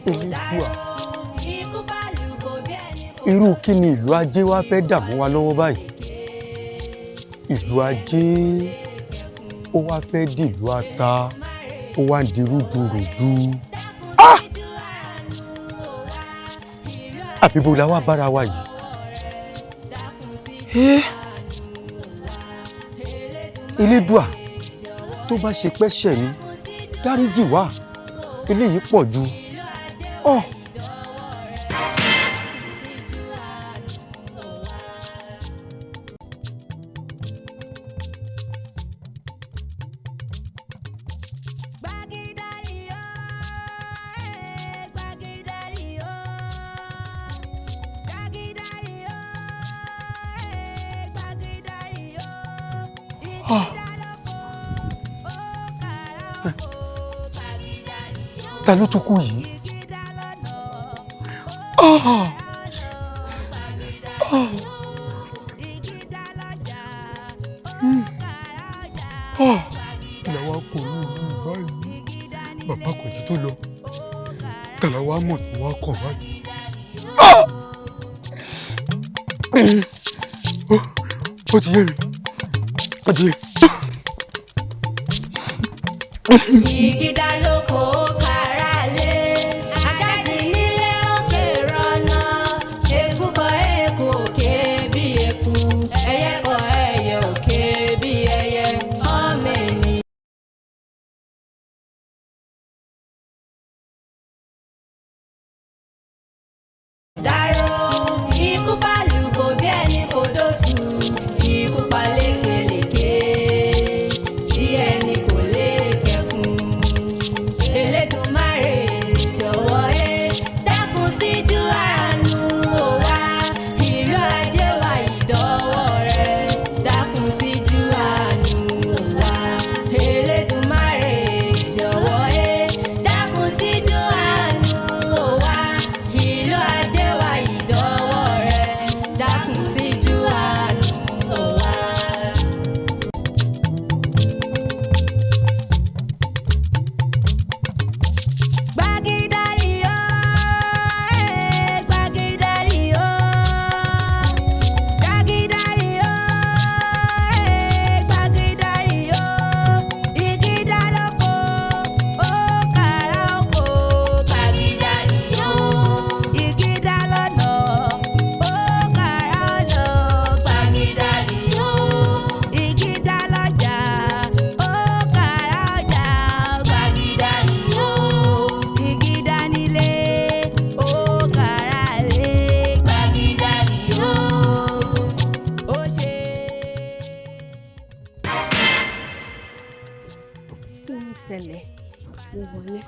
Elédùà, irú kí ni ìlú ajé wá fẹ́ dààmú wa lọ́wọ́ báyìí? Ìlú ajé ó wá fẹ́ dìlú ata, ó wá ń di rúdurùdu. Àbíbo la wá bára wa yìí? Elédùà, tó bá ṣe pẹ́ṣẹ̀ ni dáríjì wá, eléyìí pọ̀ jù. Ta ló tún kú yìí? Tàlàwà kò ní ìlú báyìí. Bàbá Kànjí tó lọ. Tàlàwà mọ̀ tó wá kàn báyìí. Ó ti yé mi. Ó ti yé mi. Ìgídá lóko kára lé, àjáde nílé òkè rọ́nà, eku kọ eku òkè bí eku, ẹyẹ kọ ẹyẹ òkè bí ẹyẹ, ọmọ ènìyàn. Dárò ikú pàlù kò bí ẹni kò dóṣù, ikú pa lékelèké bí ẹni kò lè kẹfun. Elédùmarè jọ̀wọ́ dákun síjú àánú wa, ìlú ajé wa ìdọ́wọ́ rẹ, dákun síjú àánú wa. Elédùmarè jọ̀wọ́ dákun síjú àánú wa, ìlú ajé wa ìdọ́wọ́ rẹ, dákun síjú àánú wa. Gbàgìdá iyọ̀, gbàgìdá iyọ̀, gbàgìdá iyọ̀, gbàgìdá iyọ̀, ìgídá lóko, ó kàrà oko. Gbàgìdá iyọ̀, ìgídá lọ́nà, ó kàrà ọ̀nà. Gbàgìdá iyọ̀, ìgídá lọ́jà, ó kàrà ọjà. Gbàgìdá iyọ̀, ìgídá nílé, ó kàrà lé. Gbàgìdá iyọ̀, ó ṣe. Kí ló ń ṣẹlẹ̀? Mo wọlé,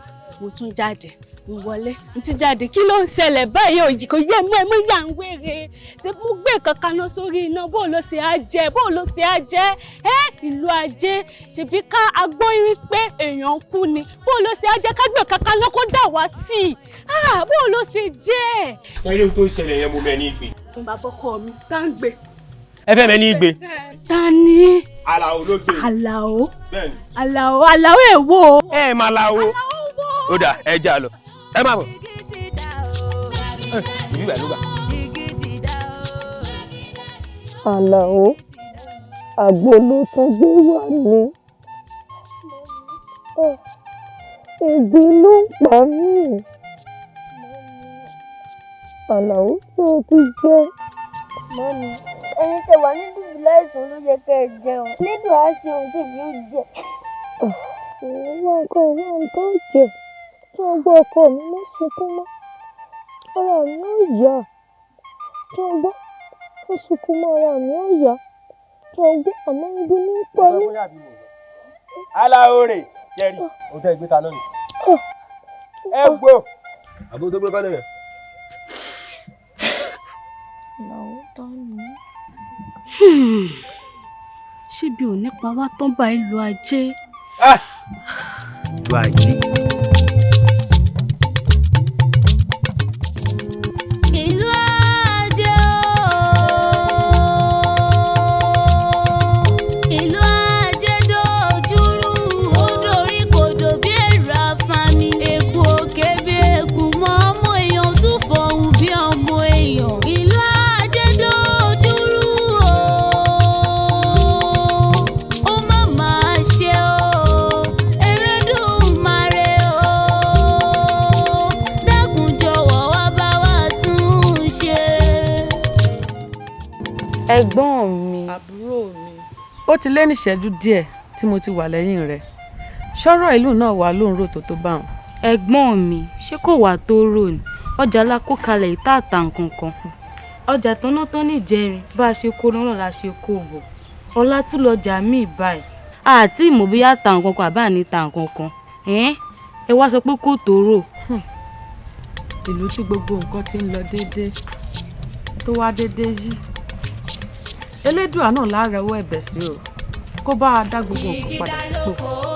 mo tún jáde, mo wọlé, mo ti jáde. Kí ló ń ṣẹlẹ̀ báyìí? Òjì kò yẹ mọ́ ẹ mọ́ yà ń wéré. Ṣé mo gbé kankan náà sórí iná? Bó ló ṣe á jẹ? Bó ló ṣe á jẹ? Ìlú ajé, ṣebí ká agbọ́ irí pé èèyàn ń kú ni. Bó ló ṣe á jẹ ká gbé kankan náà kó dà wá tì? Bó ló ṣe jẹ́? Ṣé tó ń ṣẹlẹ̀ yẹn mo mẹ́ ní ìgbé? Bàbá ọkọ mi tá ń gbé. Ẹ fẹ́ mẹ́ ní ìgbé? Ta ni? Àlàó ló gbé. Àlàó? Bẹ́ẹ̀ni. Àlàó èwo? Ẹ máa láwo. Ó dà ẹ já lọ. Ẹ má bọ̀. Ìbí bẹ̀ ló gbà. Àlàó, àgbo ló tún gbé wá ní. Ebi ló ń pa mí. Àlàó tó ti jẹ. Mọ́mí, ẹ̀yin tẹ́ wà ní dùbúlẹ̀ àìsàn ló yẹ kẹ́ ẹ jẹun. Nídùú á ṣe ohun tí èmi ó jẹ. Wọ́n nǹkan jẹ. Tí wọ́n gbọ́ ọkọ mi ló sunkún mọ́. Ara mi ò yá. Tí wọ́n gbọ́ ó sunkún mọ́ ara mi ò yá. Tí wọ́n gbọ́ àmọ́ ibi ní pa mí. Àlàó rè jẹ́rìí. Ó tẹ́ ìgbé ta náà nì. Ẹ gbó. Àbó tó gbé kọ́lé yẹn. Àlàó tán ni. Ṣé bí ò ní pa wá tán bá ìlú ajé? Ìlú ajé. Ìlú ajé ìlú ajé dojúrú ó dòrú. ẹ̀gbọ́n mi. àbúrò mi. ó ti lé ní ìṣẹ́jú díẹ̀ tí mo ti wà lẹ́yìn rẹ̀ ṣọ́rọ̀ ìlú náà wà lóun rò tó bá wọn. ẹ̀gbọ́n mi ṣé kò wà tó rò ní ọjà alákókalẹ̀ ìtààtà nǹkankan ọjà tónátán níjẹrin bá a ṣe kó náà la ṣe kó bọ̀ ọlá tún lọjà míì báyìí àti ìmọ̀ bóyá ta nǹkankan àbá ní ta nǹkankan ẹ wá sọ pé kò tó rò. ìlú tí gbogbo nǹkan ti ń lọ déédéé tó wá déédéé yìí elédùà náà lárẹ̀wọ́ ẹ̀bẹ̀ sí o kó bá a dá gbogbo nǹkan padà sípò.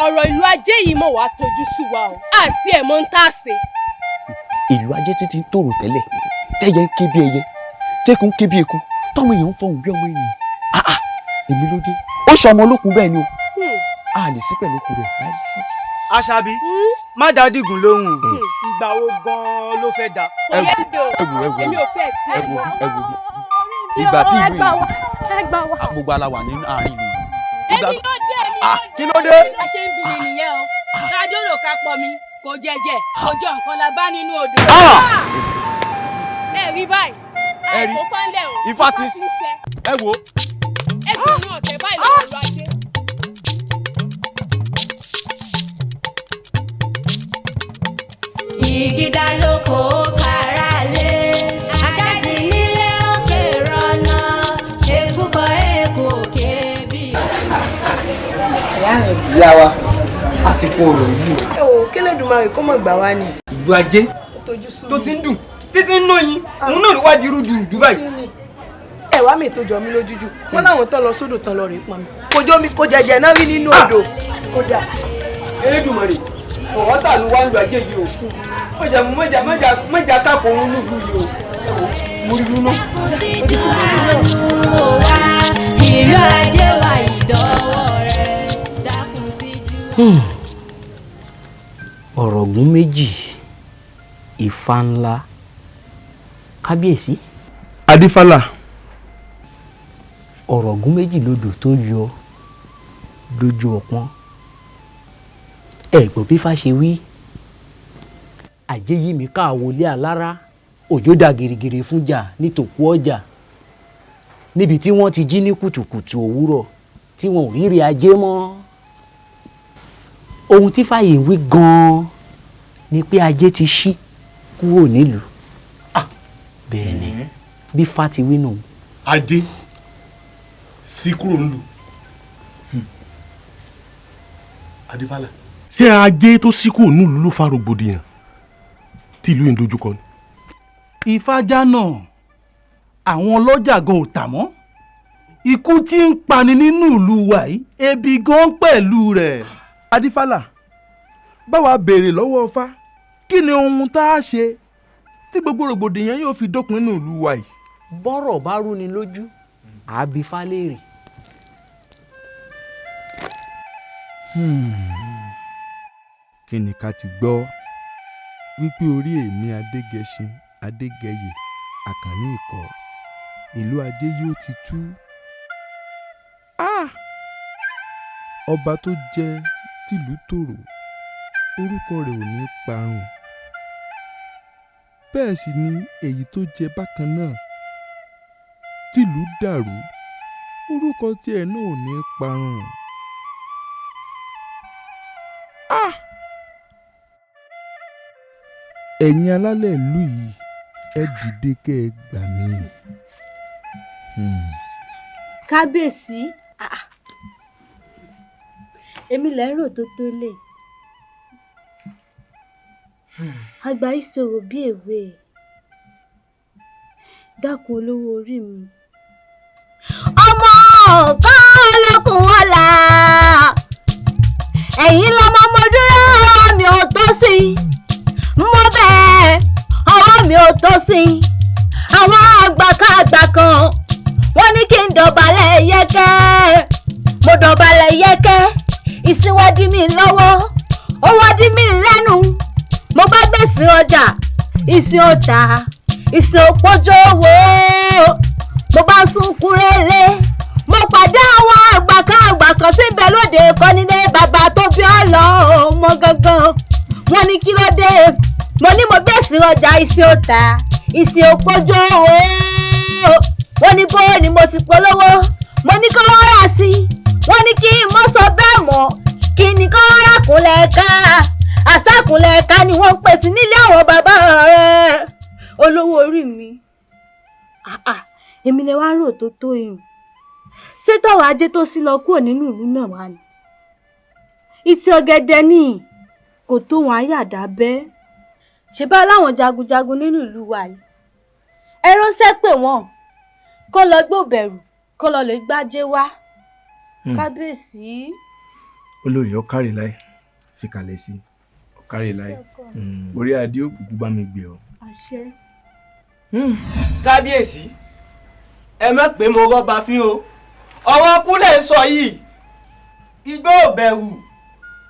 ọ̀rọ̀ ìlú ajé yìí mọ̀ wá tójú sú wa o àti ẹ̀ mọ́ ń tà sí. ìlú ajé títí tòrò tẹ́lẹ̀ tẹ́yẹ ń ké bí ẹyẹ tẹ́kùn ń ké bí eku tọ́mọ èèyàn ń fọhùn bí ọmọ ènìyàn èmi ló dé ó ṣe ọmọ olókun bẹ́ẹ̀ ni o a lè sí pẹ̀lú okùn rẹ̀ láyé. Àṣàbí má dá Dìgún lóhùn ìgbà wo gan-an ló fẹ́ dà. èmi ò fẹ́ tí. ẹ wo bí ìgbà tí ìlú yìí gbogbo aláwà ní àárín ìlú èmi ló dé kí ló dé. a ṣe ń bìrì nìyẹn o kájọ́rò ká pọ̀ mi kò jẹ́jẹ́ ọjọ́ nǹkan la bá nínú odò. ẹ rí báyìí àìkú fánlẹ̀ o Ifá ti ẹ wo. ẹ sì ní ọ̀tẹ̀ báyìí lọ́wọ́ ìlú ajé. ìgídá lóko kára lé àgádì nílé òkè rọnà èkúkọ èkó òkè bí. ìyá wa àsìkò ọ̀rọ̀ yìí o. ẹ wò k'Ẹlẹ́dùmarè kó mọ̀ gbà wá ni. ìlú ajé tó ti ń dùn títí ń ná yín òun náà ló wá di rúdurùdu báyìí. ẹ wá mi tó jọ mí lójújú wọn láwọn tó lọ sódò tán lọ rè pọn mi kò jọ mi kò jẹjẹ náà rí nínú odò kódà. Elédùmarè ọ̀wọ́ sànù wá ń lu ajé yìí o mọ̀jà kápò òun nílùú yìí o ẹ wò mo rí lúnú. ìlú ajé wa ìdọ́wọ́ rẹ̀ dákun síjú. ọ̀rọ̀gún méjì Ifá ńlá kábíyèsí. adífálà. ọ̀rọ̀gún méjì lodò tó yọ lójú ọpọ́n ẹ̀gbọ́n bí Ifá ṣe wí àjẹyìmí ká wọlé alára òjò dá gìrìgìrì fúnjà nítòkú ọjà níbi tí wọ́n ti jí ní kùtùkùtù òwúrọ̀ tí wọn ò rírí ajé mọ́ ohun tí Ifá yìí wí gan-an ni pé ajé ti ṣí kúrò nílùú bẹ́ẹ̀ ni bí Ifá ti wí nù. ajé sí kúrò nílùú adífálà. ṣé ajé tó sí kúrò nílùú ló fa rògbòdìyàn tí ìlú yìí ń dojúkọ ni. ìfájá náà àwọn ọlọ́jà gan ò tà mọ́ ikú tí ń pani nínú ìlú wa yìí ebi gan pẹ̀lú rẹ̀. adífálà báwa béèrè lọ́wọ́ Ifá kí ni ohun tá a ṣe tí gbogbo rògbòdìyàn yóò fi dópin nínú ìlú wa yìí. bọ́rọ̀ bá rú ni lójú àbí Ifá léèrè. kí ni ká ti gbọ́ wípé orí èmi adégẹṣin adégẹyè àkànní ìkọ́ ìlú ajé yóò ti tú. ọba tó jẹ tìlú tòrò orúkọ rẹ̀ ò ní parun bẹ́ẹ̀ sì ni èyí tó jẹ bákan náà tìlú dàrú orúkọ tiẹ̀ náà ò ní parun. ẹ̀yin alálẹ̀ ìlú yìí ẹ dìde kẹ́ ẹ gbà mí. kábíyèsí èmi lẹ́rò tó tó lè àgbà ìṣòro bí èwe dákun olówó orí mi. ọmọ kan lókun ọ̀la ẹ̀yin lọ́mọ mo dúró ọwọ́ mi ò tó sí mo bẹ̀ ọwọ́ mi ò tó sí àwọn àgbàkàgbà kan wọ́n ní kí n dọ̀bálẹ̀ yẹ́kẹ́ mo dọ̀bálẹ̀ yẹ́kẹ́ ìsíwádìí mi lọ́wọ́ ó wádìí mi lẹ́nu mo bá gbèsè ọjà ìsìn ọ̀tà ìsìn òpójó owó mo bá sunkún rélé mo pàdé àwọn àgbàkàgbà kan tí ń bẹ lóde kọ́ nílé bàbá tó bí ọ̀lọ́ ọmọ gangan wọ́n ní kí ló dé mo ní mo gbèsè ọjà ìsìn ọ̀tà ìsìn òpójó owó wọ́n ní bó ni mo ti polówó mo ní kó wọ́n rà sí wọ́n ní kí n mọ́ sọ bẹ́ẹ̀ mọ́ kí ni kó wọ́n rà kúnlẹ̀ ká àṣàkúnlẹ̀ ká ni wọ́n ń pèsè nílé àwọn bàbá rẹ̀ olówó orí mi èmi lè wá rò tó tó yìí ṣé tọrọ ajé tó sí lọ kúrò nínú ìlú náà wá ni ìtì ọ̀gẹ̀dẹ̀ ní kò tó wọn àyàdá bẹ́ẹ̀ ṣe bá láwọn jagunjagun nínú ìlú wa yìí ẹ ránṣẹ́ pè wọ́n kó lọ gbòbẹ̀rù kó lọ lè gbájé wá kábíyèsí. olórí ọkàrí láì fi kalẹ̀ sí ọkàrí láì orí adé òkùnkùn bá mi gbé ọ. àṣẹ. kábíyèsí ẹ má pé mo rọ́bà fín o ọ̀rọ̀ kúlẹ̀ ń sọ yìí igbó ò bẹ̀rù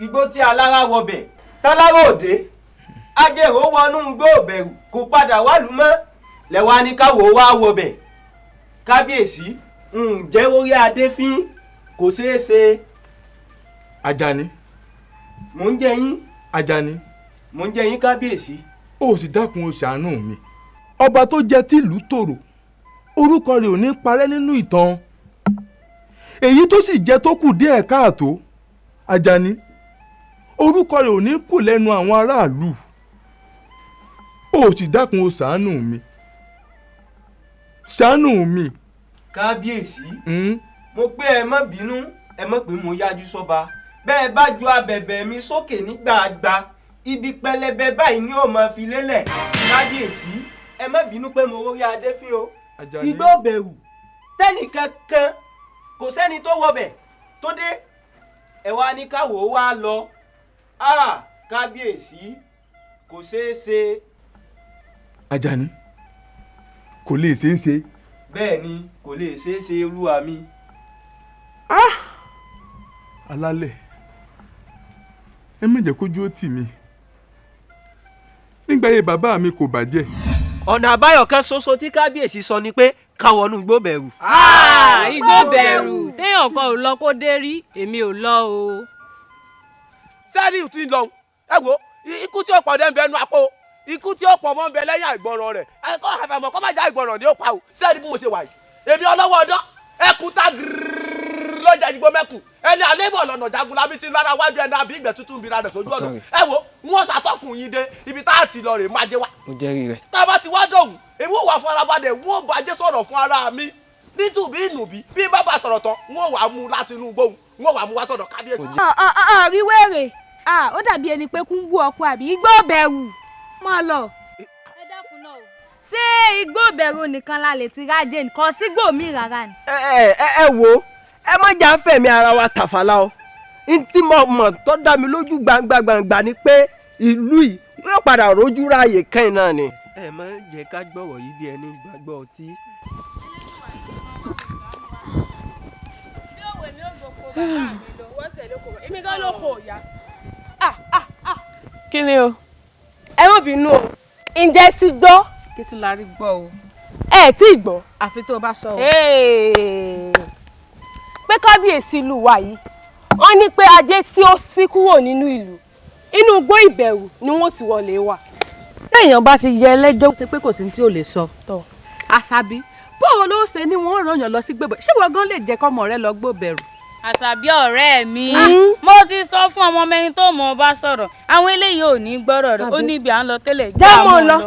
igbó tí alára wọbẹ̀ tálára òde ajẹ́rò wọnú igbó ò bẹ̀rù kò padà wálùú mọ́ lẹ́wà ní káwọ́ wá wọbẹ̀ kábíyèsí ǹjẹ́ orí adé fín kò ṣeé ṣe. Àjàní. mò ń jẹ yín. Àjàní. mò ń jẹ yín kábíyèsí. ó sì dákun ó ṣàánú mi ọba tó jẹ tìlú tòrò orúkọ rẹ̀ ò ní parẹ́ nínú ìtàn èyí tó sì jẹ tó kù díẹ̀ káàtó Àjàní orúkọ rẹ̀ ò ní kù lẹ́nu àwọn aráàlú ó sì dákun ó ṣàánú mi ṣàánú mi. kábíyèsí mo pé ẹ má bínú ẹ má pé mo yájú sọ́ba bẹ́ẹ̀ bá ju abẹ̀bẹ̀ mi sókè ní gbàgbà ibi pẹlẹbẹ báyìí ni ó máa fi lélẹ̀ kábíyèsí ẹ má bínú pé mo rórí adé fín o igbó bẹ̀rù tẹ́nìkankan kò sẹ́ni tó wọbẹ̀ tó dé ẹ wá ní káwọ́ wá lọ kábíyèsí kò ṣeé ṣe. Àjàní kò lè ṣeé ṣe. bẹ́ẹ̀ ni kò lè ṣeé ṣe olúwa mi. alálẹ̀ ẹ má jẹ́ kójú ó tì mí nígbà yẹn bàbá mi kò bàjẹ́. ọ̀nà àbáyọ kan ṣoṣo tí kábíyèsí sọ ni pé káwọnú igbó bẹ̀rù. igbó bẹ̀rù téèyàn kan ò lọ kó dé rí èmi ò lọ o. sẹ́ẹ̀rì ò tí ń lọ ẹ wo ikú tí ó pọ̀ dé ń bẹ nu àpò ikú tí ó pọ̀ mọ́ ń bẹ lẹ́yìn àìgbọràn rẹ̀ ẹ kọ́ àfàmọ́ kọ́ má já àìgbọràn ní ó pa o sẹ́ẹ̀rì bí mo ṣe wà yìí èmi ọlọ́wọ́ ọdọ́ ẹkùn tá lọ́jà ìgbó mẹ́kù ẹni àlébọ̀ lọ́nà jagun lábí tí lára wájú ẹni àbí ìgbẹ́ tuntun bíra rẹ̀ sójú ọ̀nà ẹ wo wọ́n ṣàtọ́kùn yín dé ibi tá a ti lọ rè máa jẹ wá. mo jẹ́rìí rẹ̀. tá a bá ti wá dọ̀hùn èmi ò wá fún arábàdẹ̀ wọ́n bàjẹ́ sọ̀rọ̀ fún ara mi nítùbí ìnùbí bí n bá bá sọ̀rọ̀ tán wọ́n wà á mú láti inú gbóhùn wọ́n wà á mú wá sọ̀dọ̀ kábíyèsí. rí wèrè ó dàbí ẹni pé kún bú ọkọ àbí igbó bẹ̀rù máa lọ. ẹ dákun náà o. ṣé igbó bẹ̀rù nìkan la lè ti rájẹ nǹkan sígbò mi rárá ni. ẹ wo ẹ má jà ń fẹ̀mí ara wa tàfàlà o n tí mo mọ̀ tó dá mi lójú gbangba ni pé ìlú yìí yóò padà rójú ráàyè kẹ́hìn náà ni. ẹ má jẹ́ ká gbọ́rọ̀ yìí bí ẹni gbàgbọ́ ọtí. bí òwe mi ò gbòkó bàbá mi lọ wọ́n tẹ̀lé kò èmi gan ló kò yá. kí ni o ẹ má bínú o ǹjẹ́ ti gbọ́. kí tún la rí gbọ́ o. ẹ tí ì gbọ́. àfi tó o bá sọ o. pé kábíyèsí ìlú wa yìí wọ́n ní pé ajé tí ó ṣí kúrò nínú ìlú inú igbó ìbẹ̀rù ni wọ́n ti wọlé wà. téèyàn bá ti yẹ ẹlẹ́jọ́ ṣe pé kò sí tí ò lè sọ. àṣàbí bóò ló ṣe ni wọ́n ràn yàn lọ sí gbẹ̀bẹ̀ ṣé wọ́n gan lè jẹ́ kọ́mọ rẹ lọ gbóbẹ̀rù. àṣàbí ọ̀rẹ́ mi mo ti sọ fún ọmọ mẹ́rin tó mọ̀ bá sọ̀rọ̀ àwọn eléyìí ò ní gbọ́rọ̀ rẹ̀ ó ní ibi à ń lọ tẹ́lẹ̀ já mọ́ lọ.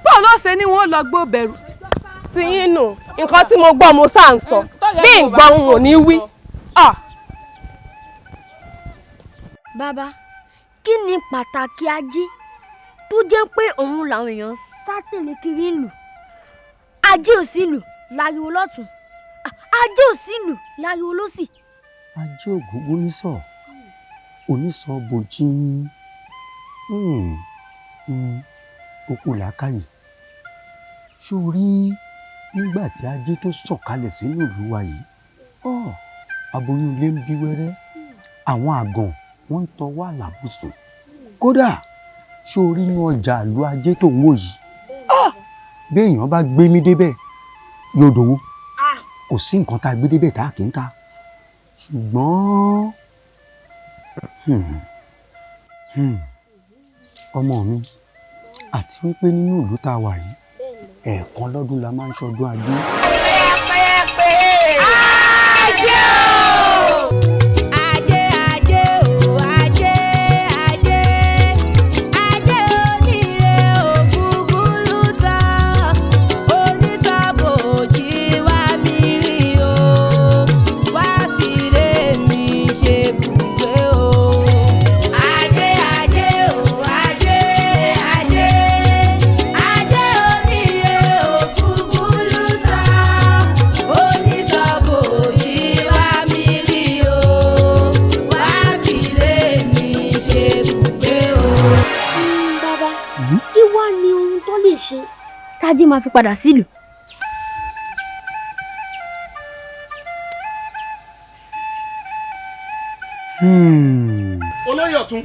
bóò ló ṣe ni wọ́n lọ gbóbẹ̀rù. ti yín nù nǹkan tí mo gbọ́ mo sáà ń sọ bí ìgbọ́ òun ò ní wí. bàbá kí ni pàtàkì ajé tó jẹ́ pé òun làwọn èèyàn sá tẹ̀lé kiri ìlú ajé ò sí ìlú láriwo lọ́tún ajé ò sí ìlú láriwo lọ́sì. ajé ògúngún nísọ̀ onísọ̀ bòjì okú làákàyè sórí nígbà tí ajé tó sọ̀kalẹ̀ sínú ìlú wa yìí aboyún ilé ń bí wẹ́rẹ́ àwọn àgàn wọ́n ń tọwọ́ àlàbùsùn kódà sórí inú ọjà ìlú ajé tó ń wò yìí bí èèyàn bá gbé mi débẹ̀ yóò dòwó kò sí nǹkan tá a gbé débẹ̀ tá a kì í ta ṣùgbọ́n ọmọ mi àti wípé nínú ìlú tá a wà yìí ẹ̀ẹ̀kan lọ́dún la máa ń ṣọdún ajé. tájí máa fi padà sílùú. olóyè ọ̀tún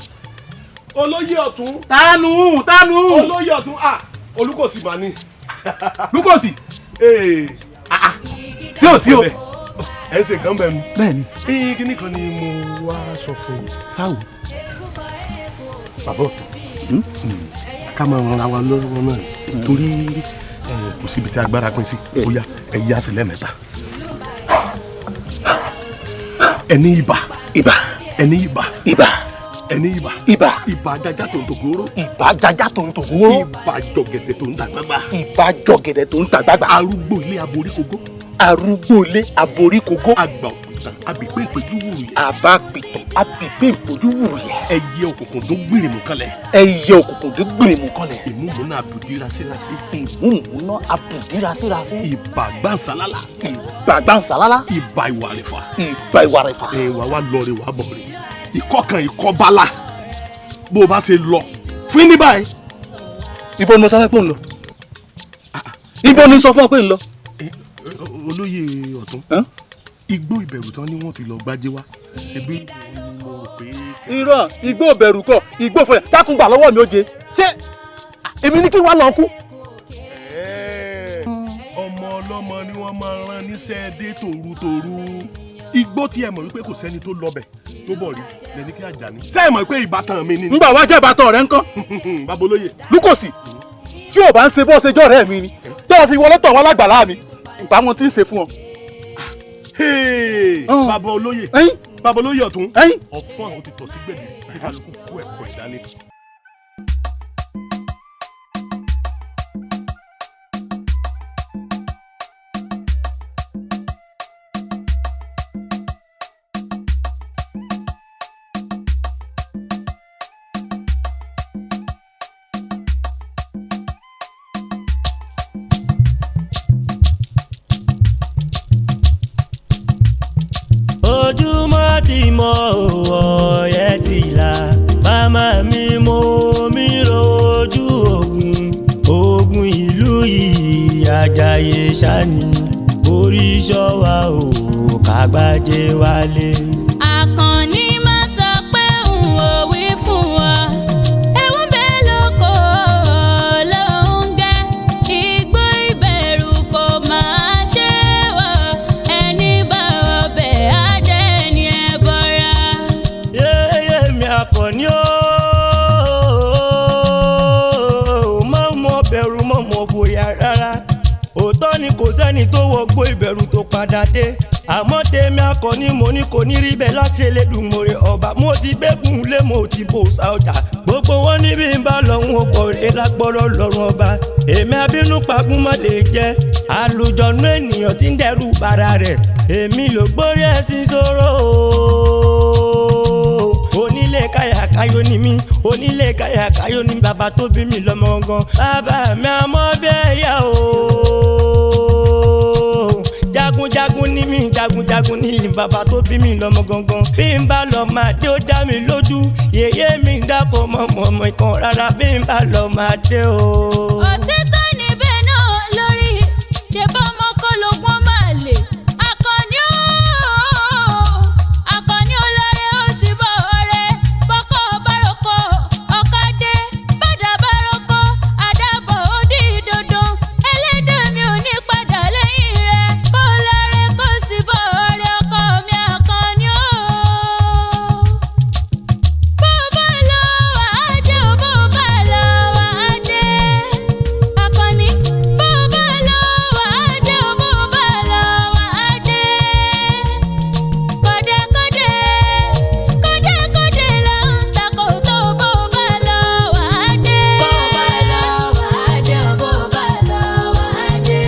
olóyè ọ̀tún. tánú olóyè ọ̀tún olùkọ́sì mà ní. lùkọ́sì. sí ò sí o. ẹ ṣe nǹkan bẹ́ẹ̀ ni. bẹ́ẹ̀ni. kíní kan ni mo wá sọ fún un. sáwù. bàbá ọ̀tún ká máa ran ara wa lọ́wọ́ náà torí kò síbi tí agbára pín sí bóyá ẹ̀yí á sì lẹ́mẹ̀ta. ẹni ibà ẹni ibà ẹni ibà jaja tó ń tògóró. ibà jaja tó ń tògóró. ibà jọ̀gẹ̀dẹ̀ tó ń tàgbàgbà. ibà jọ̀gẹ̀dẹ̀ tó ń tàgbàgbà. arúgbó ilé aboríkogó. àgbà òpìtàn abìpé ìpéjú wùrù yẹ. àbá pìtàn abìpé ìpéjú wùrù yẹ. ẹyẹ òkùnkùn tó gbìrìmù kanlẹ̀. ìmúmúná abùdírasírasí. ìbà gbàǹsálálá. ìbà ìwàrẹ̀fà. ẹ̀wà wa lọ rẹ̀ wà bọ̀ rẹ̀. ìkọkàn ìkọbala bó o bá ṣe lọ fún ní báyìí. ibo ni mo sọ fún ẹ pé ń lọ. ibo ni sọ fún ọ pé ń lọ. olóyè ọ̀tún igbó ìbẹ̀rù tán ni wọ́n ti lọ gbájé wá ẹbí mo rò pé. irọ́ igbó ìbẹ̀rù kọ́ igbó fún ẹ tákùngbà lọ́wọ́ mi ó jẹ ṣé èmi ní kí wàá lọ kú. ọmọ ọlọ́mọ ni wọ́n máa rán níṣẹ́ dé tòrutòru igbó tí ẹ mọ̀ wípé kò sẹ́ni tó lọ bẹ̀ tó bọ̀ rí lẹ́ni kí àjà ní. ṣé ẹ mọ̀ pé ìbátan mi ni. ńgbà wá jẹ́ ìbátan rẹ ńkọ́. babolóye. lúkòsì tí ò bá ń ṣe bó ṣe jọ́ rẹ̀ mi ni tó o fi wọlé tọ̀ wọ́n lágbàlá mi ìpamọ́ tí ń ṣe fún ọ. bàbá olóyè ọ̀tún ọ̀fọ́n àwọn ti tọ̀ sí gbèdé kí kálukú kú ẹ̀kọ́ ìdání. ojúmọ́ ti mọ́ ọ̀yẹ́ ti là màmá mi mo mi rojú ogun ìlú yìí Àjàyè ṣáni orí ṣọ́wá o kàgbájé wálé. Àkànní má sọ pé n ò wí fún wa ewu ń bẹ lóko ló ń gẹ́ igbó ìbẹ̀rù kò máa ṣe wọ ẹni bá ọbẹ̀ ajẹ́ ni ẹ bọ́ra. yéyé mi Àkànní o mọ̀ mọ̀ bẹ̀rù mọ̀ mọ̀ fòyà rárá òótọ́ dádé àmọ́ tèmi akọni mo ní kò ní rí bẹ́ẹ̀ láti Elédùmarè ọba mo ti gbẹ́kùn lé mo ti bò sá ọjà gbogbo wọn níbi ń bá lọ́hún ọ̀pọ̀ rẹ̀ lágbọ́rọ̀ lọ́rùn ọba èmi abínú pagún má lè jẹ́ àlùjọ̀nú ènìyàn tí ń dẹ́rù bara rẹ̀ èmi ló gbórí ẹ̀sìn sọ̀rọ̀ onílé káyàkáyò ni mí onílé káyàkáyò ni bàbá tó bí mi lọ́mọ gan bàbá mi àmọ́ bẹ́ẹ̀ yá o jagunjagun ni mí jagunjagun ni bàbá tó bí mi lọ́mọ gangan bí n bá lọ máa dé ó dá mi lójú yèyé mi ń dákọ̀ mọ̀mọ́ ìkan rárá bí n bá lọ máa dé o. òtítọ́ níbẹ̀ náà lórí ṣe bá ọmọ kọ́ lógún máa lè akọni olóore ó sì bọ̀ ọ̀rẹ́ bọ́kọ̀ bárọ̀kọ̀ ọ̀kadé bàdà bárọ̀kọ̀ àdàbọ̀ ó dì dandan ẹlẹ́dàá mi ò ní padà lẹ́yìn rẹ̀ bó lọ́rẹ́ kó sì bọ̀ ọ̀rẹ́ ọkọ mi akọni ó. bó bá lọ wà á dé o bó bá lọ wà á dé akọni bó bá lọ wà á dé o bó bá lọ wà á dé kódékódé là ń takò tó bó bá lọ wà á dé. bó bá lọ wà á dé o bó bá lọ wà á dé.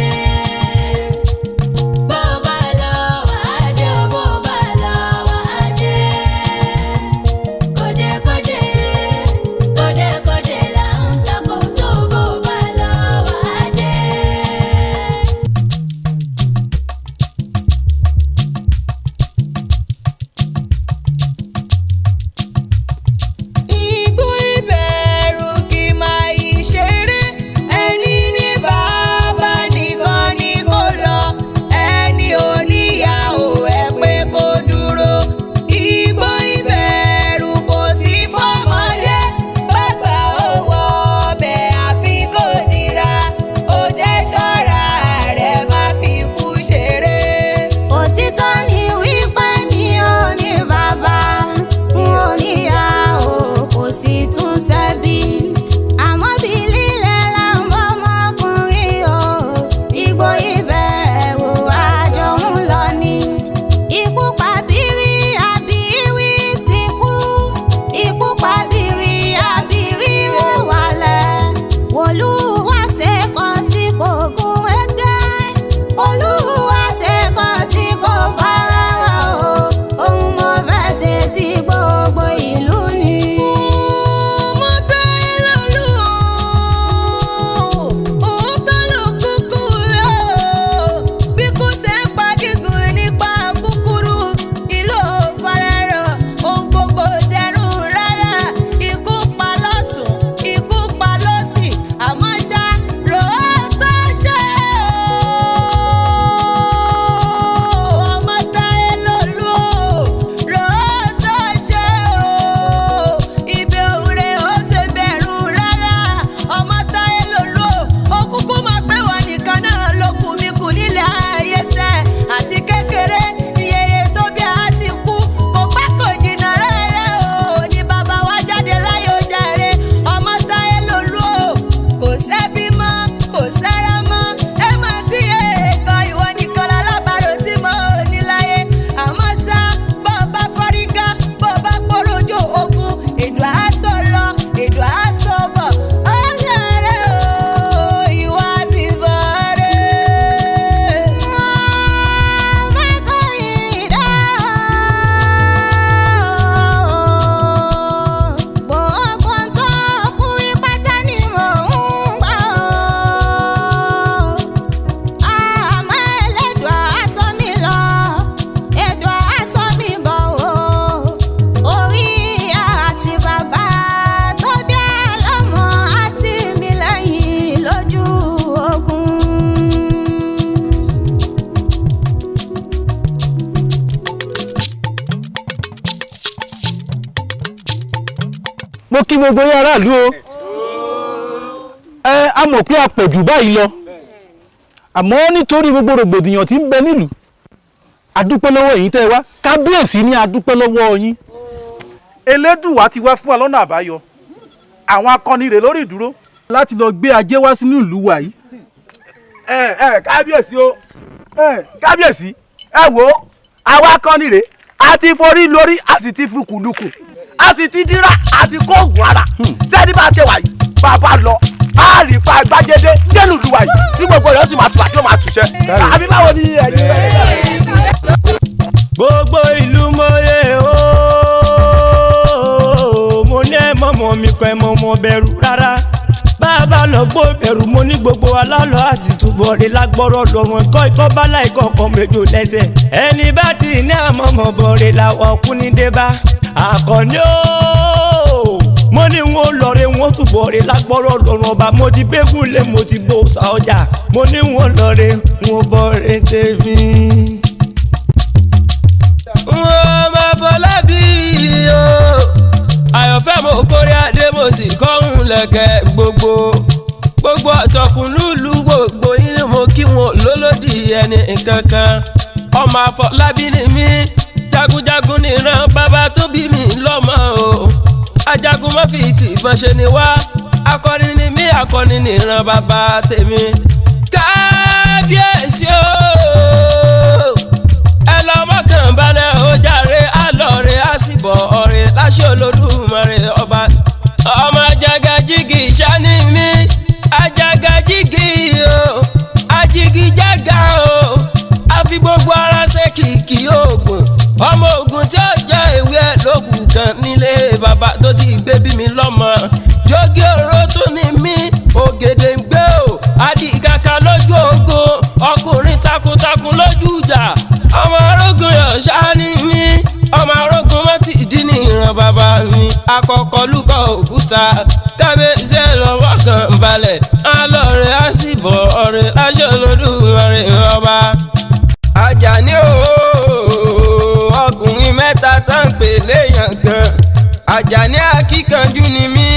bó bá lọ wà á dé o bó bá lọ wà á dé. kódékódé là ń takò tó bó bá lọ wà á dé. Igbó ìbẹ̀rù kì máa yí ṣeré ẹni ní bàbá nìkan ni kó lọ ẹni oníyàwó ẹ pé kó dúró. Igbó ìbẹ̀rù kò sí fọ́mọdé bàgbà owó ọbẹ̀ àfi kò dira ó jẹ́ ṣọ́ra rẹ̀ má fi kú ṣeré. Òtítọ́ ni wípé mi ò ní bàbá n ò níyàwó kò sì tún sẹ́bí àmọ́ bí lílẹ̀ là ń bọ́ ọmọkùnrin o igbó ìbẹ̀rù àjọ ń lọ ni. Ikú pàbírí àbírí ti kú ikú pàbírí àbírí ó wálẹ̀ Olúwa ṣe kan tí kò gún ẹgbẹ́ Olúwa ṣe kan tí kò fara o ohun mo fẹ́ ṣe tí gbogbo ìlú ni. mo tẹ́ lọ́lú òótọ́ ló kúkú rẹ̀ o bí kò ṣe ń pa gígùn nípa kúkúrú ìlú fararọ ohun gbogbo dẹrùn rárá ikú pa lọ́tún ikú pa lọ́sì àmọ́ ṣá lóòótọ́ ṣe o ọmọ táyé lòlú o lóòótọ́ ṣe o ibi òwúrẹ́ ó ṣe bẹ̀rù rárá ọmọ táyé lòlú o ó kúkú mọ̀ pé wọ́n nìkan náà ló kù mí kù nílẹ̀ ayé sẹ́ àti kékeré iyeye tó bí a ti kú kò pẹ́ kò jìnnà rárá o ní bàbá wa jáde láyé ó jàre ọmọ táyé lòlú o kò sẹ́bí mọ́ kò sára mọ́ ẹ má sí èèkan ìwọ nìkan lálábàárò tí mo ní láyé àmọ́ ṣá bó bá fọ́rígá bó bá pọ́rọ́jò ogun èdò àásọ lọ èdò àásọ bọ̀ ọ̀làrẹ̀ o ìwọ sì bọ̀ rẹ̀. gbogbo tó kú pátá ni mò ń gbà ó àmọ́ Ẹlẹ́dùà aṣọ mi lọ Ẹ̀dùà aṣọ mi bọ̀ o orí àti bàbá tó bí àlọ́mọ àti mi lẹ́yìn lójú ogun. mo kí gbogbo yín aráàlú o a mọ̀ pé a pọ̀ jù báyìí lọ àmọ́ nítorí gbogbo rògbòdìyàn tí ń bẹ nílùú a dúpẹ́ lọ́wọ́ ẹ̀yin tẹ́ ẹ wá kábíyèsí ní a dúpẹ́ lọ́wọ́ yín. Elédùwà ti wá fún wa lọ́nà àbáyọ àwọn akọni rẹ̀ lórí ìdúró láti lọ gbé ajé wá sínú ìlú wa yìí. kábíyèsí o kábíyèsí ẹ wo àwa kan nìrè a ti forí lórí a sì ti fi kùdùkù a sì ti dírà a ti kó oògùn ara sẹ́ni bá ṣe wà yìí bàbá lọ a rí pa gbàgede délùlù wà yìí tí gbogbo rẹ̀ ó sì máa tù àti ó máa tùṣẹ́ àbí báwo ni ẹ̀yin rẹ̀. gbogbo ìlú mọ́yé o mo ní ẹ mọ̀mọ́ mi kan ẹ mọ̀mọ́ bẹ̀rù rárá bàbá lọ gbó bẹ̀rù mo ní gbogbo alálọ́ àsìtúbọ̀ rẹ̀ lágbọ́rọ̀ lọ́rùn ẹ̀kọ́ ikọ́ bálá ikọ̀ kan méjò lẹ́sẹ̀ ẹni bá ti ní àmọ́mọ́ bọ̀ rẹ̀ làwọn kú ní débá àkànní o mo ní wọn lọrẹ wọn túbọ̀ rẹ̀ lágbọ́rọ̀ lọ́rùn ọba mo ti bẹ́gùn lé mo ti bó sa ọjà mo ní wọn lọrẹ wọn bọ̀ rẹ̀ tèmi. wọ́n máa fọlá bí o àyànfẹ́ mo kórè adé mo sì kọ́hún lẹ̀kẹ́ gbogbo ọ̀tọ̀kùn lùlù gbogbo yín ni mo kí wọn lólódì ẹni kankan ọmọ Àfọlábí ni mí jagunjagun nìran bàbá tó bí mi lọ́mọ o ajagun má fi ti ìbọn ṣe ni wá akọni ni mí akọni nìran bàbá tèmi kábíyèsí o ẹ lọ mọ́kàn balẹ̀ ó jàre àlọ́rẹ̀ àsìbọ̀ ọ̀rẹ́ láṣẹ Olódùmarè ọba ọmọ Àjàgàjìgì ṣáni mi Àjàgàjìgì o àjìgìjàgà o àfi gbogbo ara ṣe kìkì oògùn ọmọ ogun tí ó jẹ́ ìwé lókùn kan nílé bàbá tó ti gbé bí mi lọ́mọ jogi oró tún ni mí ògèdè ń gbé o adìkàkà lójú ogun ọkùnrin takuntakun lójú ìjà ọmọ arógun yọ̀ ṣáni mi ọmọ arógun má ti dín ní ìran bàbá mi àkọ́kọ́ lúkọ̀ òkúta kábíyèsí lọ́wọ́ kan balẹ̀ alọ́rẹ̀ á sì bọ̀ ọ̀rẹ́ láṣẹ Olódùmarè ọba. Àjàní o ọkùnrin mẹ́ta tá ń pè léèyàn kan Àjàní akíkanjú ni mí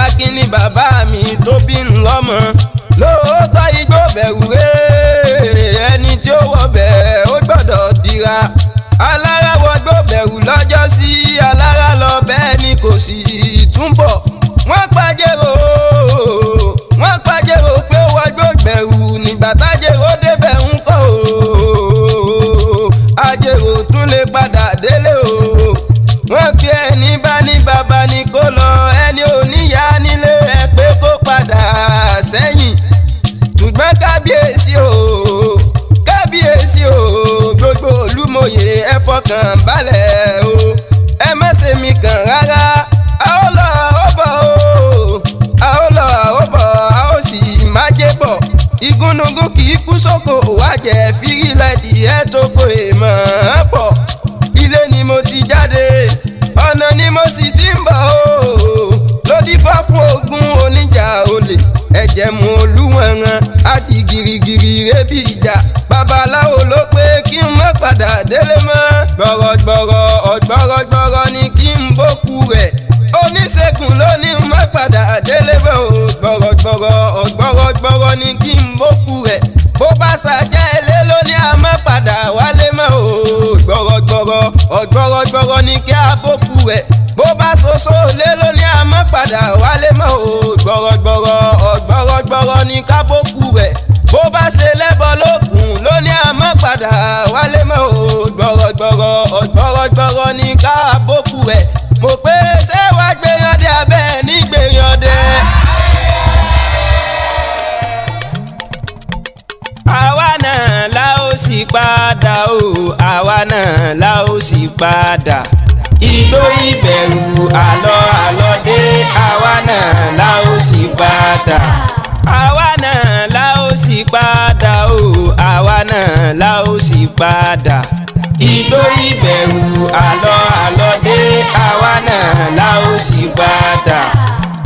akín ni bàbá mi tó bí ń lọ́mọ lóòótọ́ igbó bẹ̀rù rẹ̀ ẹni tí ó wọ bẹ̀ ó gbọ́dọ̀ dira alára wọgbó bẹ̀rù lọ́jọ́ sí alára lọ bẹ́ẹ̀ ni kò sì túnbọ̀ wọ́n pàjẹ́rò pé ó wọgbó bẹ̀rù nígbà tájẹ́rò débẹ̀ ń kọ́ o àjẹ́rò tún lè padà délé o wọ́n pe ẹni bá ní bàbá ni kó lọ ẹni ò níyà nílé ẹ pé kó padà sẹ́yìn ṣùgbọ́n kábíyèsí o gbogbo olúmọye ẹ fọkàn balẹ̀ o ẹ má ṣe mi kàn rárá a ó lọ a ó bọ̀ a ó sì má jẹ́ bọ̀ igúnnugún kì í kú sóko wájẹ́ fírílẹ̀dì ẹ̀ tó kó èèmọ̀ pọ̀ ilé ni mo ti jáde ọ̀nà ni mo sì ti ń bọ̀ o lódì fá fún ogun oníjà olè ẹ̀jẹ̀ mu olúwẹ̀ràn àti girigiri rẹ́bí ìjà babaláwo ló pé kí n má padà délé mọ́ gbọ̀rọ̀gbọ̀rọ̀ ni kí n bókú rẹ̀ oníṣègùn ló ní n má padà délé mọ́ o gbọ̀rọ̀gbọ̀rọ̀ ni kí n bókú rẹ̀ bó bá ṣàjẹ́ ilé ló ní a má padà wálé mọ́ o gbọ̀rọ̀gbọ̀rọ̀ ni kí a bókú rẹ̀ bó bá ṣoṣo lé ló ní a má padà wálé mọ́ o gbọ̀rọ̀gbọ̀rọ̀ ni ká bókú rẹ̀ bó bá ṣe lẹ́bọ lókun ló ní a má padà wálé mọ́ o gbọ̀rọ̀gbọ̀rọ̀ ni ká bókú rẹ̀ mo pé ṣé wàá gbéyàn dé abẹ́ ní gbéyàn dé. àwa náà la ó sì padà o àwa náà la ó sì padà igbó ìbẹ̀rù àlọ́ dé àwa náà la ó sì padà àwa náà la ó sì padà o àwa náà la ó sì padà igbó ìbẹ̀rù àlọ́ dé àwa náà la ó sì padà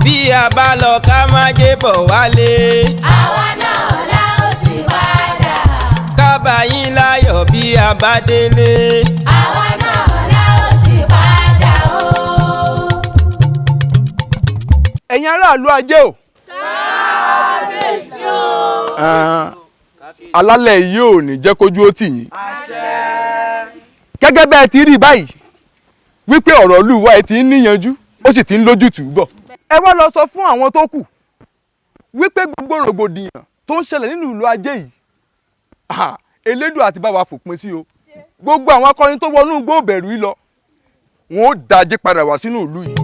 bí a bá lọ ká má jẹ́ bọ̀ wálé àwa náà la ó sì padà kábà yín láyọ̀ bí a bá délé àwa náà la ó sì padà o. ẹ̀yin aráàlú ajé o. kábíyèsí o. alálẹ̀ yìí ò ní jẹ́ kójú ó tì yín. gẹ́gẹ́ bẹ́ẹ̀ ti rí báyìí wípé ọ̀rọ̀ olúwa ẹ ti ń níyanjú ó sì ti ń lójútùú bọ̀. ẹ wá lọ sọ fún àwọn tó kù wípé gbogbo rògbòdìyàn tó ń ṣẹlẹ̀ nínú ìlú ajé yìí elédùn àti bá wa fòpin sí o gbogbo àwọn akọrin tó wọnú igbó bẹ̀rù yìí lọ wọn ó dájí padà wá sínú ìlú yìí.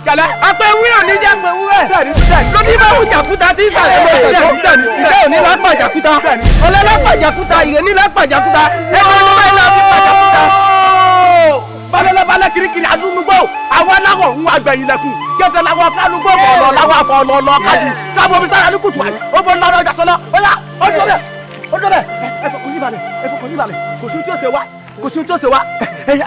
Kàlẹ́ apẹ́ wíwọ̀n ní jẹ́ pé wúwẹ́. Lóní bá wù jàkúta tí ìsàlẹ̀ ló ṣe tó. Ilé òní lápá jàkúta. Ọlẹ́ lápá jàkúta, ìrẹ́ ní lápá jàkúta. Ẹgbẹ́ ní báyìí lápá jàkúta. Balẹ̀ kirikiri adúlùgbò. Àwọn aláwọ̀ ń wá gbẹ̀yìn lẹ́kùn. Kẹ́tẹ́ làwọn kálùgbò bọ̀ọ̀lọ̀ làwọn afọ ọlọ́ọ̀lọ́ kájú. Káàbọ̀ mi sára ní kùtù àyè. Ó bọ̀ lọ́dọ̀ ọjà sọ́lọ́. Ó yá, ó jọ bẹ̀. Ó jọ bẹ̀. Ẹ fọkàn yín balẹ̀. Ẹ fọkàn yín balẹ̀. Kò sí tí ó ṣe wá. Kò sí tí ó ṣe wá.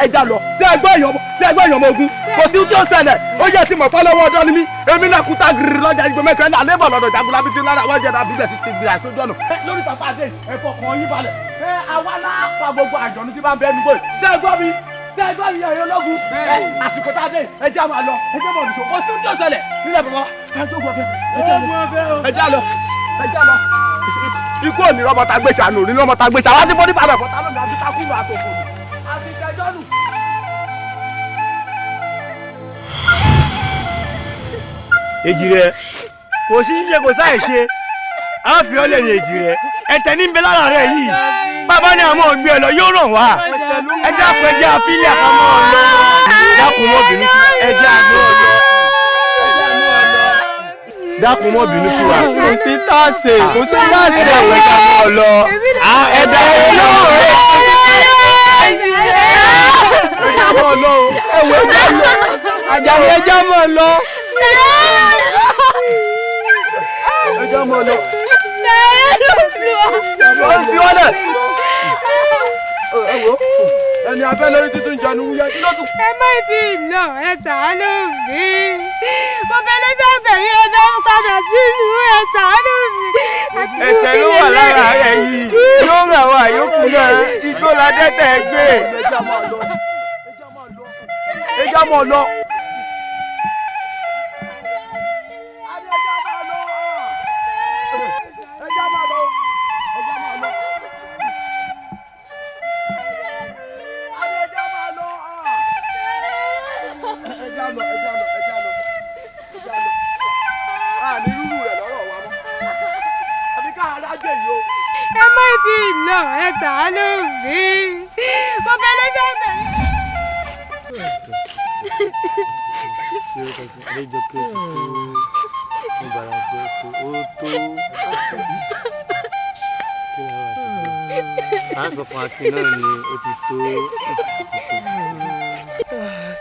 Ẹ já lọ. Ṣé ẹgbẹ́ èèyàn ọmọ ogun? Kò sí tí ó ṣẹlẹ̀. Ó yẹ ti mọ̀ fọ́lọ́wọ́ ọdọ́ ni mí. Èmi náà kúta gírí lọ́jà ìgbẹ́ mẹ́kẹ́ ní alẹ́ bọ̀ lọ́dọ̀ jagunla bíi ti lára wọ́n jẹ́ dàbí bẹ̀ ti ti gbìyà sójú ọ̀nà. Lórí tata dé ẹ fọkàn yín balẹ̀. Àwa láàpá gbogbo àjọ̀nú tí bá ń bẹ ẹnu gbòòrò. Ṣé ẹ gbọ́ mi? Ṣé ẹ gbọ́ mi yẹn ológun? Àsìkò tá a dé ẹ já máa lọ. Ẹ jẹ́ mọ̀ nìṣó. Kò sí tí ó ṣẹlẹ̀. Nílẹ̀ bàbá. Ẹ já lọ. Ikú òní rọ́mọta gbé ṣàánú òní rọ́mọta gbé ṣàánú. Wá sí fọ́ní padà fọ́tà lónìí àbí kákúrò àtòkò. Àbí kẹjọ́nù. Èjì rẹ̀ kò sí ṣe kò sáì ṣe á fi ọ́ lè ní èjì rẹ̀ ẹ̀tẹ̀ ní bẹ lára rẹ̀ yìí bàbá ní àmọ́ ògbé ẹ lọ yóò ràn wá ẹ dákun ẹjẹ́ àfílẹ̀ àkàmọ́ ọ̀lọ́ dákun mọ́ bínú sí ẹjẹ́ àgbẹ̀ ọ̀lọ́ dákun mọ́ bínú sí wa. Kò sí táàsì kò sí táàsì dákun ẹjẹ́ àgbẹ̀ ọ̀lọ́ ẹ̀dá ọ̀lọ́ àjàwé ẹjẹ́ mọ́ lọ. Ẹjọ́ mọ́ lọ. Ó fi wọ́n lẹ̀. Ẹni afẹ́ lórí tuntun jọ ní wúyẹ́ kí ló tún. Ẹ má ti lọ ẹ ṣàánú mi. Mo fẹ́ lọ́jọ́ bẹ̀rẹ̀ ẹ dáhùn padà sílùú ẹ ṣàánú mi. Ẹ̀tẹ̀ ló wà lára rẹ̀ yìí. Yóò ràn wá yókù náà. Igbó la dẹ́tẹ̀ gbé. Ẹjọ́ mọ́ lọ. Ẹ má ti lọ ẹ ṣàánú mi. Mo fẹ́ lọ́jọ́ bẹ̀rẹ̀. Àlejò kejì tó ìbàràjẹ́ tó ó tó. À ń sọ fún Akin náà ni ó ti tó.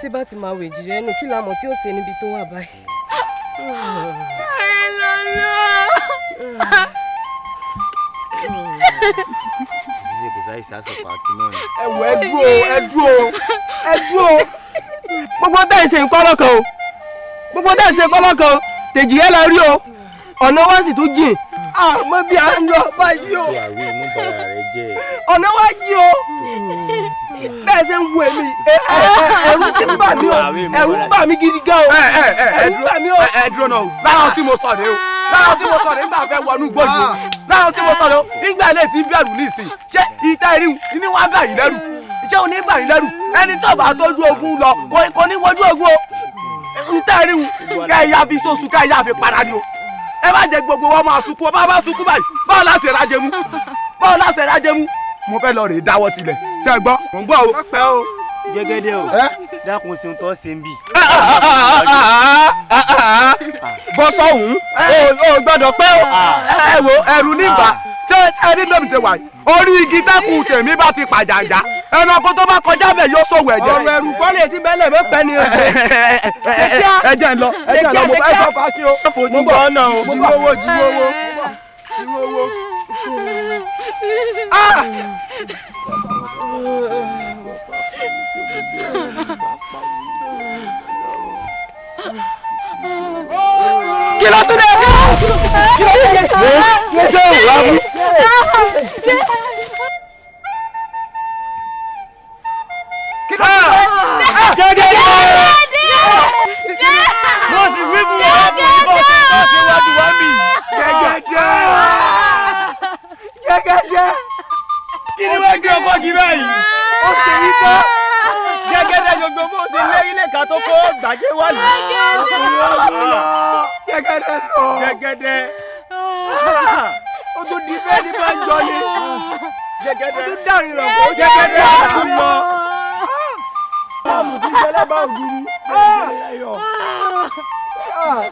Ṣé bá ti máa wèjì rẹ nù kí la mọ̀ tí ó ṣe níbi tó wà báyìí? Ẹ lọ lọ. Ìdílé kò sáyé sí àsọ̀fọ̀ Akin náà ni. Ẹ wò ẹ dúró. Gbogbo bẹ́ẹ̀ ṣe nǹkan lọ́kàn o. Gbogbo bẹ́ẹ̀ ṣe nǹkan lọ́kàn o. Tèjì yẹn la rí o. ọ̀nà wa sì tún jìn àmọ́ bí a ń lọ báyìí o. ìyàwó inú bara rẹ jẹ. ọ̀nà wa jìn o bẹ́ẹ̀ ṣe ń wo èmi ẹ̀rù ti ń bà mí o ẹ̀rù ń bà mí gidi gan o ẹ̀rù ń bà mí o. ẹ dúró náà o láwọn tí mo sọ rèé o láwọn tí mo sọ rèé nígbà fẹ́ wọnú gbòòlù o láwọn tí mo sọ rèé o nígbà ilé tí ń bẹ̀rù nísìn ṣé ìta ẹ̀rín ní wọ́n á bà yín lẹ́rù ṣé o ní bà yín lẹ́rù ẹni tó bá tójú ogun lọ kò ní wojú ogun o ìta ẹ̀rín kẹ́ ẹ̀ yá fi sóṣù kẹ́ ẹ̀ yá fi para ni o ẹ má jẹ gbogbo wọn máa sunkún ọba bá sunkún báyìí báwo láti rájẹ mú báwo láti rájẹ mú mo fẹ́ lọ rè é dáwọ́ tilẹ̀ ṣé ẹ gbọ́ mò ń gbọ́ o. pẹ́ o Jẹ́gẹ́dẹ́ o dákun sí ohun tó ṣe ń bì. bọ́ sọ́hún o gbọ́dọ̀ pẹ́ o ẹ wo ẹ̀rù nígbà tí ẹni lómi ti wà orí igi dákun tèmi bá ti pàjàjà ẹranko tó bá kọjá bẹ̀ yóò ṣòwò ẹ̀jẹ̀. ọ̀rọ̀ ẹ̀rù kọ́ lè ti bẹ́lẹ̀ mọ́ pẹ́ ni ẹ̀jẹ̀ ń lọ mo fẹ́ sọ fà kí o. fojú bọ́ ọ̀nà o jíwówó. kí ló tún dé. kí ló tún dé. mo jẹ́ òwúrọ̀ mú. mo sì wí fún wọn bó ti wájú wá mi. Jẹ́gẹ́dẹ́. kí ni wọ́n gbé ọkọ̀ kí báyìí. ó ṣe yí tán. Jẹ́gẹ́dẹ́ gbogbo bó ṣe lé ilé kan tó kó gbàgé wá ní. Jẹ́gẹ́dẹ́ lọ. Jẹ́gẹ́dẹ́. ó tún di bẹ́ẹ̀ ní bá ń jọ ni. Jẹ́gẹ́dẹ́. ó tún dàrin rẹ̀ kó Jẹ́gẹ́dẹ́ àtún lọ. Báàmù tí ń ṣẹlẹ̀ bá ògiri.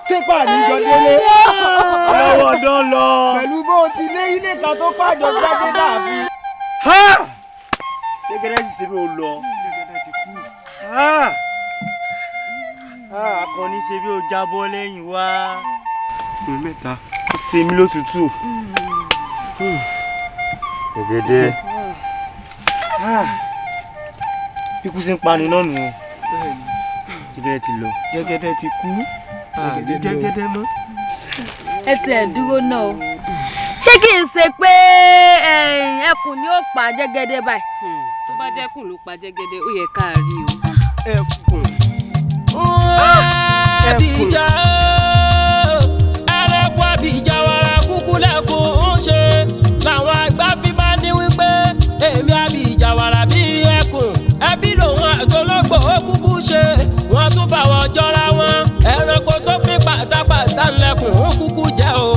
Ṣépà níjọ délé. Ọlọ́wọ́ ọdọ́ lọ. Pẹ̀lú bó ti lé ilé kan tó pàjọ gbẹ́gẹ́ dàbí. Jẹ́gẹ́dẹ́ sì ṣe bí o lọ. Jẹ́gẹ́dẹ́ ti kú. Akọni ṣe bí o jábọ́ lẹ́yìn wá. Mẹ́ta ó ṣe mí lótùtù. Jẹ́gẹ́dẹ́. Ikú ṣe ń pani náà nù. Jẹ́gẹ́dẹ́ ti lọ. Jẹ́gẹ́dẹ́ ti kú. Jẹ́gẹ́dẹ́ mọ́. ẹ tiẹ̀ dúró náà o ṣé kì í ṣe pé ẹkùn ni ó pa Jẹ́gẹ́dẹ́ báyìí. tó bá jẹ́kùn ló pa Jẹ́gẹ́dẹ́ ó yẹ ká rí o. ẹkùn. Abija ẹlẹ́kùn Abija wàrà kúkú lẹ́kùn ń ṣe làwọn àgbà fi máa ní wípé èmi Abija wàrà bí ẹkùn ẹbí lòun àjọlọ́gbọ̀ ó kúkú ṣe wọ́n tún fàwọn jọra wọn ẹranko tó fi pátápátá ńlẹ̀kùn ó kúkú jẹ́ o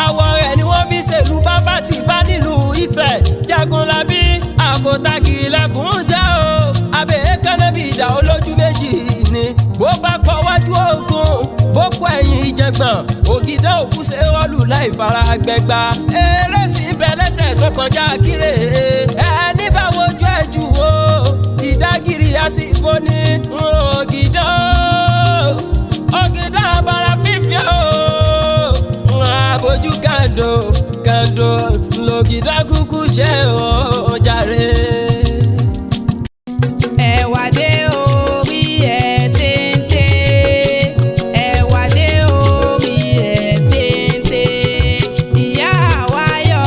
àwọ̀ rẹ̀ ni wọ́n fi ṣèlú bàbá tí bá nílùú Ifẹ̀ Jagunlabi àkótákì lẹ́kùn jẹ́ o abẹ́ kẹ́nẹ́bí ìdá olójú méjì ni bó bá kọ wájú ogun bó kọ ẹ̀yìn ìjẹ̀gbọ̀n ògìdá òkú ṣe wọ́lù láì fara gbẹgba eré sí bẹ́lẹ́sẹ̀ tó kọjá kíre ẹni bá wojú ẹ̀ jù o ìdágìrì àsìkò ní ògìdá abara fífi o àbójú kàndó lògìdá kúkú ṣe o jàre. ẹ̀wà dé orí ẹ̀ téńté ẹ̀wà dé orí ẹ̀ téńté ìyá wa yọ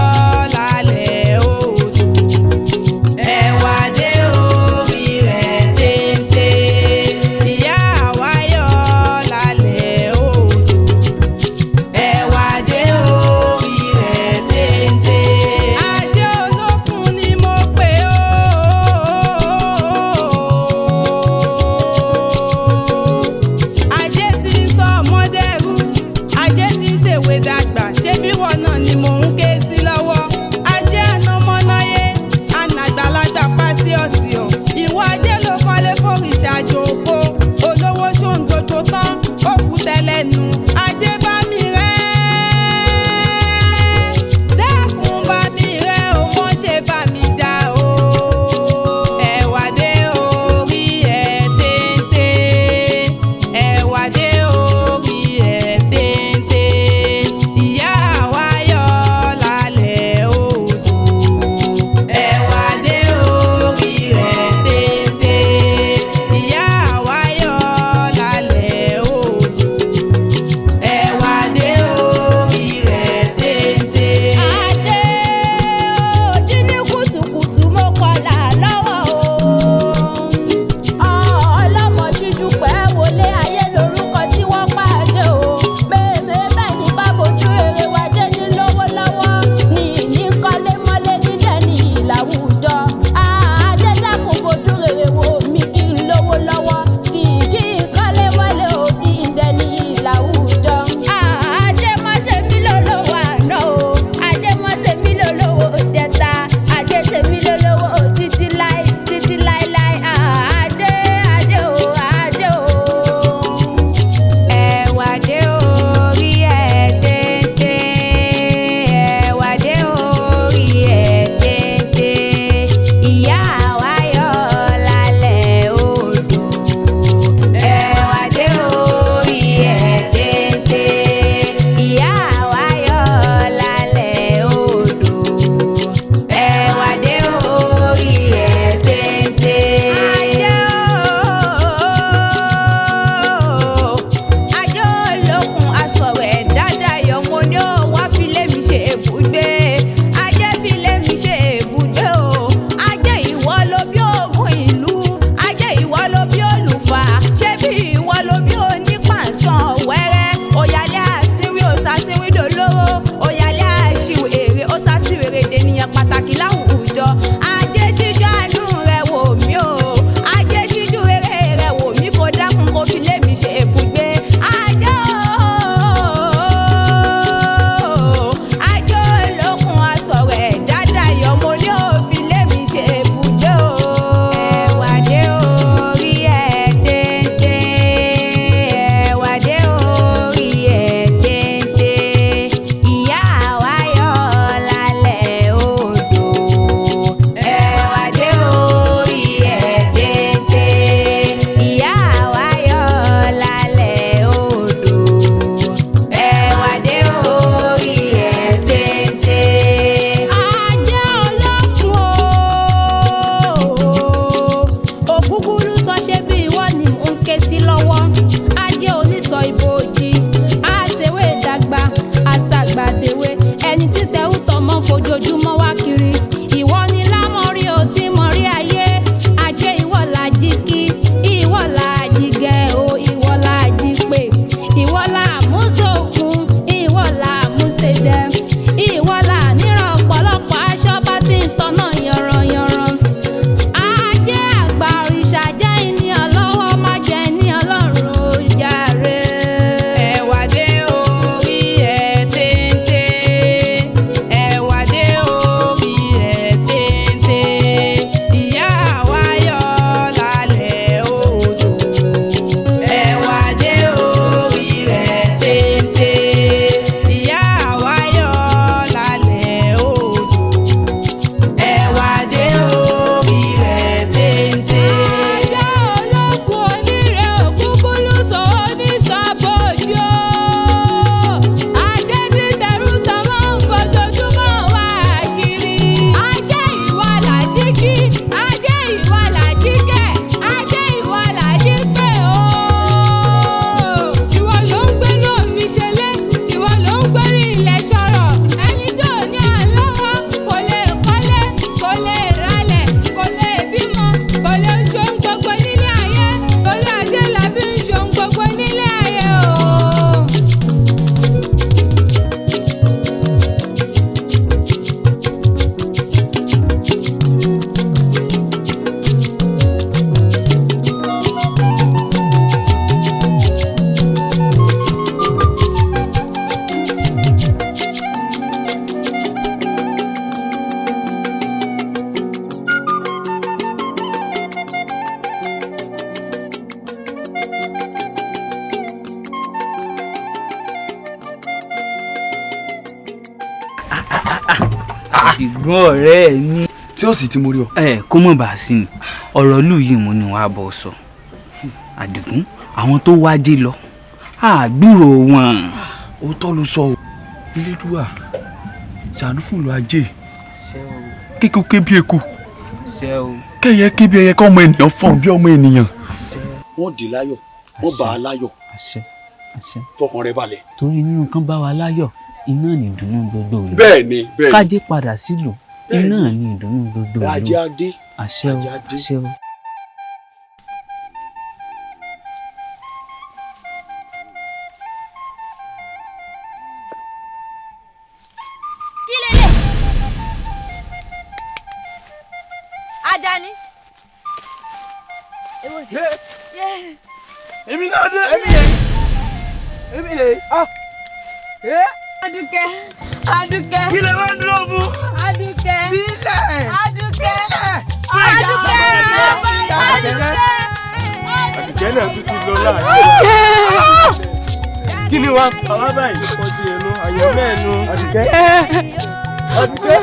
lálẹ́ odò ẹ̀wà dé orí ẹ̀ téńté ìyá wa yọ lálẹ́ odò ẹ̀wà dé orí ẹ̀ téńté adé olókun ní Àdìgún ọ̀rẹ́ mi. tí ó sì ti mo rí ọ. Kó mọ̀ bá sí ni ọ̀rọ̀ ìlú yìí mo ní wàá bọ̀ sọ. Àdìgún àwọn tó wájé lọ àgbúrò wọn. Òótọ́ ló sọ o. Elédùà ṣàánú fún ìlú ajé. Kíkó ké bí eku. Kẹ́yẹ ké bí ẹyẹ kọ́ ọmọ ènìyàn fọ́n bí ọmọ ènìyàn. Wọ́n dì láyọ̀ wọ́n bá a láyọ̀. Fọkàn rẹ balẹ̀. Torí nínú kan bá wa láyọ̀ iná ní ìdùnnú gbogbo ìlú. Bẹ́ẹ̀ni. Kájé padà sílùú iná ní ìdùnnú gbogbo ìlú. Ajé adé. Àṣẹ o àṣẹ o. Ajani. Èmi náà dé. Èmi lè. Adúkẹ́. Adúkẹ́. Kí lè wá dúró fún? Adúkẹ́. Bílẹ̀. Adúkẹ́. Adúkẹ́. Àdìgẹ́ náà tún ti lọ láàrin. Kí ni wàá pa wá báyìí? Wọ́n ti èlò àyọ̀ mẹ́ẹ̀nu. Àdìgẹ́. Àdìgẹ́.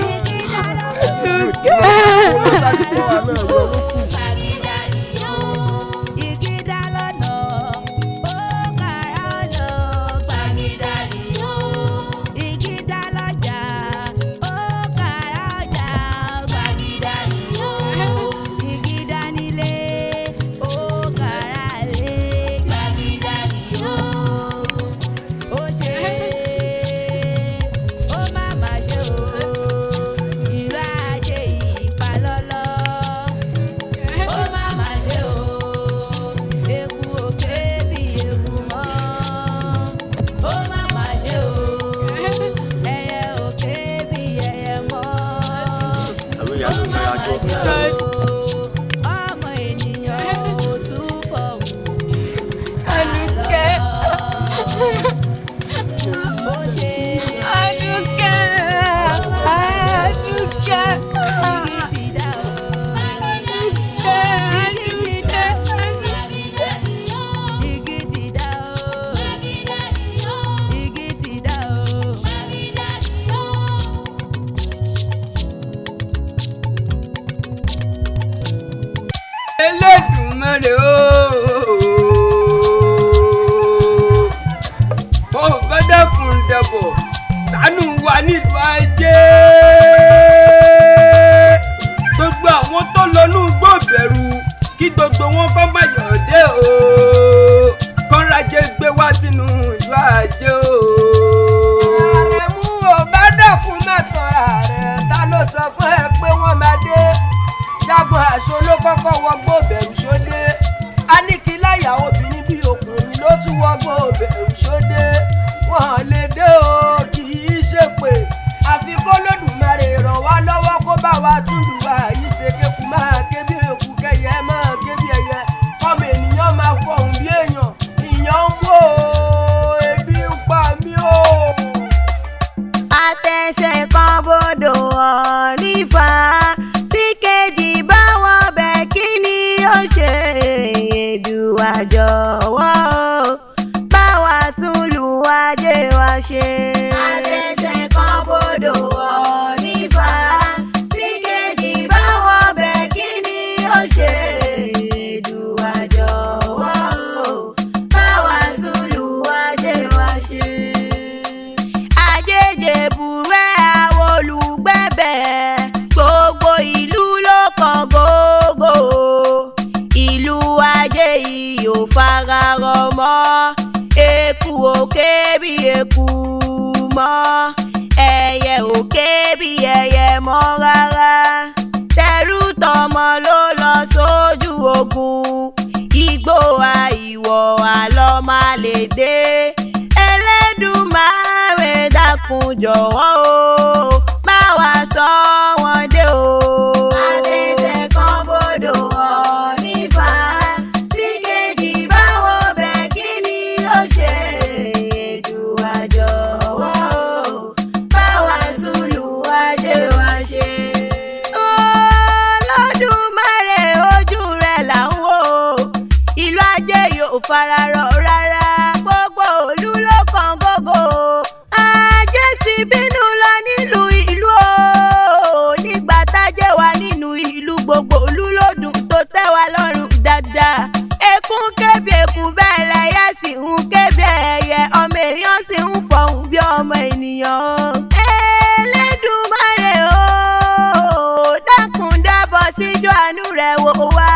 Elédùmarè ó bá dákun dàbọ̀ ṣàánú wa nílùú ajé gbogbo àwọn tó lọ́nú gbòbẹ̀rù kí gbogbo wọn kọ́ má yọ̀dé o kọ́nrajé gbé wá sínú ìlú ajé o. Àrẹ̀mú ò bá dákun mẹ́tàn rẹ̀ ta ló sọ fún ẹ pé wọ́n máa dé jágun àṣọ ló kọ́kọ́ wọgbó bẹ̀rù sóde aníkíláyà obìnrin bíi ọkùnrin ló tún wọgbó bẹ̀rù sóde wọn lè dé o kì í ṣèpè àfi kó lódùmarè ràn wá lọ́wọ́ kó bá wa túndùn wa yìí ṣe kéku máa ké bí eku kẹyẹ máa ké bí ẹyẹ ọmọ ènìyàn máa fọhùn bí èèyàn ìyàn ń wò ó ebi ń pa mí o. Àtẹ̀sẹ̀ kan bodò ọ̀ nífà tí kejì bá wọn bẹ̀ kí ni ó ṣe Èdùà jọ̀wọ́ bá wa tún lù ajé wa ṣe. Àtẹ̀sẹ̀ kan bodò ọ̀ nífà tí kejì bá wọn bẹ̀ kí ni ó ṣe Èdùà jọ̀wọ́ bá wa tún lù ajé wa ṣe. Àjèjì bùrẹ́ àwọn olùgbẹ́bẹ̀ gbogbo ìlú ló kàn gbogbo ìlú ajé yìí ò fara rọ mọ́ eku òkè bí eku mọ́ ẹyẹ òkè bí ẹyẹ mọ́ rárá tẹrú tọmọ ló lọ sójú ogun igbó àìwọ̀ àlọ́ má lè dé Ẹlẹ́dùmarè dákun jọ̀wọ́ o bá wa sọ wọ́n dé o. Àtẹ̀sẹ̀ kan bodò ọ̀ nífà tí kejì bá wọ́n bẹ̀ kí ni ó ṣe Èdùà jọ̀wọ́ bá wa tún lù ajé wa ṣe. Olódùmarè ojú rẹ̀ là ń wò ìlú ajé yóò fara rọ rárá gbogbo òlú ló kàn gógó ajé ti bínú lọ nílùú ìlú o gbogbo ìlú lòdùn tó tẹ́ wa lọ́rùn dáadáa. Eku ń ké bí eku bẹ́ẹ̀ lẹ́yẹ sì ń ké bí ẹyẹ, ọmọ èèyàn sì ń fọhùn bí ọmọ ènìyàn. Elédùmarè o dákun dábọ̀ síjú àánú rẹ̀ wò wá.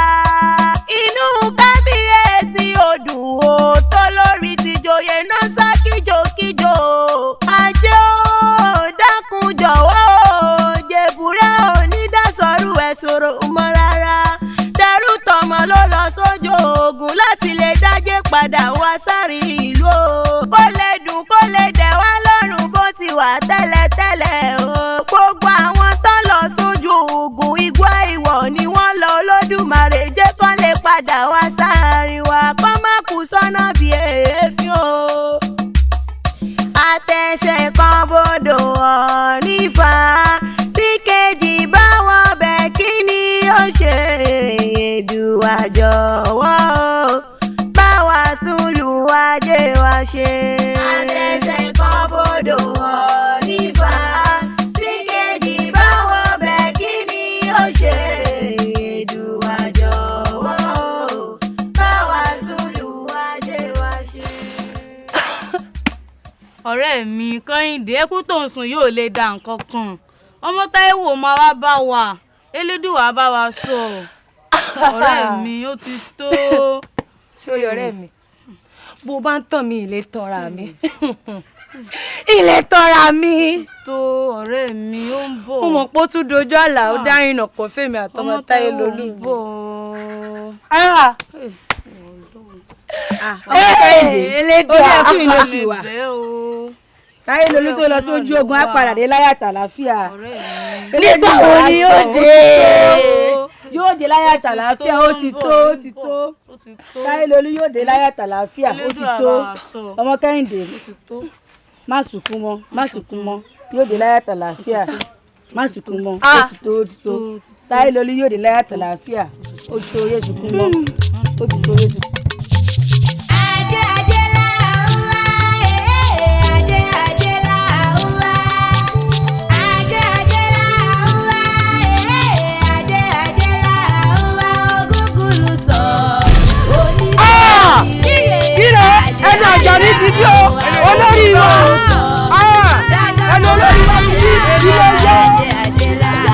Inú kábíyèsí odùn o tó lórí tìjòyè náà sá kíjokíjo. Ajé o dákun jọ̀wọ́ o jèbúrẹ́ onídàsọ́rù ẹ̀ sọ̀rọ̀ mọ́ rárá. Dẹrú tọmọ ló lọ sójú ogun láti lè dájé padà wá sárí ìlú o. Kó lè dùn kó lè dẹ̀ wá lọ́rùn bó ti wà tẹ́lẹ̀tẹ́lẹ̀ o. Gbogbo àwọn tó lọ sójú ogun igbó ìwọ̀ ni wọ́n lọ Olódùmarè jẹ́ kán lè padà wá sáàrin wa kán má kú sọ́nà bí èéfín o. Àtẹ̀sẹ̀ kan bodò nífà tí kejì bá wọn bẹ̀ kí ni ó ṣe Èdùà jọ̀wọ́ bá wa tún lù Ajé wa ṣe. Àtẹ̀sẹ̀ kan bodò nífà tí kejì bá wọn bẹ̀ kí ni ó ṣe Èdùà jọ̀wọ́ bá wa tún lù Ajé wa ṣe. ọ̀rẹ́ mi Kẹ́hìndé ẹkú tó ń sùn yóò lè da nǹkan kan ọmọ Táíwò máa wá bá wa Elédùà bá wa sọ ọ̀rẹ́ mi ó ti tó. ṣé o yọ ọ̀rẹ́ mi bó bá ń tàn mí ilé tọ́ra mi ilé tọ́ra mi. tó ọ̀rẹ́ mi ó ń bọ̀. mo mọ̀ pé ó tún dojú àlà ó dárìnà kọ́ fèmí àtọmọ Táyé lolú mi. Elédùà ó yẹ kí n lọ sí wa Táyé lolú tó lọ sójú ogun á padà dé láyà tàlàáfíà. nígbà wo ni yóò dé. yóò dé láyà tàlàáfíà ó ti tó ó ti tó Táyé lolú yóò dé láyà tàlàáfíà ó ti tó ọmọ Kẹ́hìndé má sunkún mọ́ má sunkún mọ́ yóò dé láyà tàlàáfíà má sunkún mọ́ ó ti tó ó ti tó Táyé lolú yóò dé láyà tàlàáfíà ó ti tó yé sunkún mọ́ ó ti tó yé sunkún. ẹnu Àjàní ti bí o olórí wa ẹnu olórí wa ti bí èyí ló yẹ.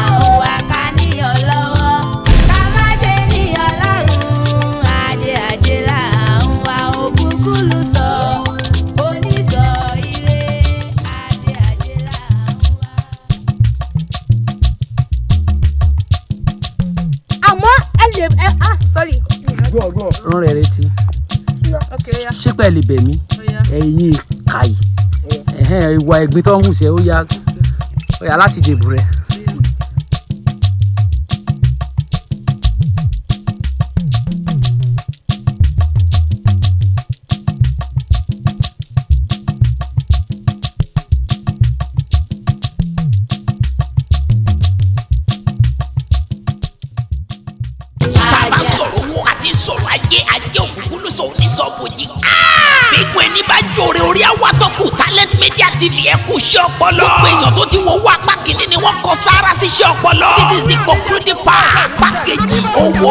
àmọ́ ẹ lè sorry. rán rẹ̀ retí ṣé pẹ̀lú ibẹ̀ mi ẹ̀yin kàyí ìwà ẹ̀gbin tó ń hù sẹ́ ó yá láti dèbò rẹ̀. ajé òkùnkùn ló sọ òní sọ bòjì. Bíkun ẹni bá jòrè orí awátọ́kù Talent Media TV ẹ kú iṣẹ́ ọpọlọ. Gbogbo èèyàn tó ti wọ́n wá apá kìíní ni wọ́n kọ sára sí iṣẹ́ ọpọlọ. This is the concluding part. Pákéjì owó.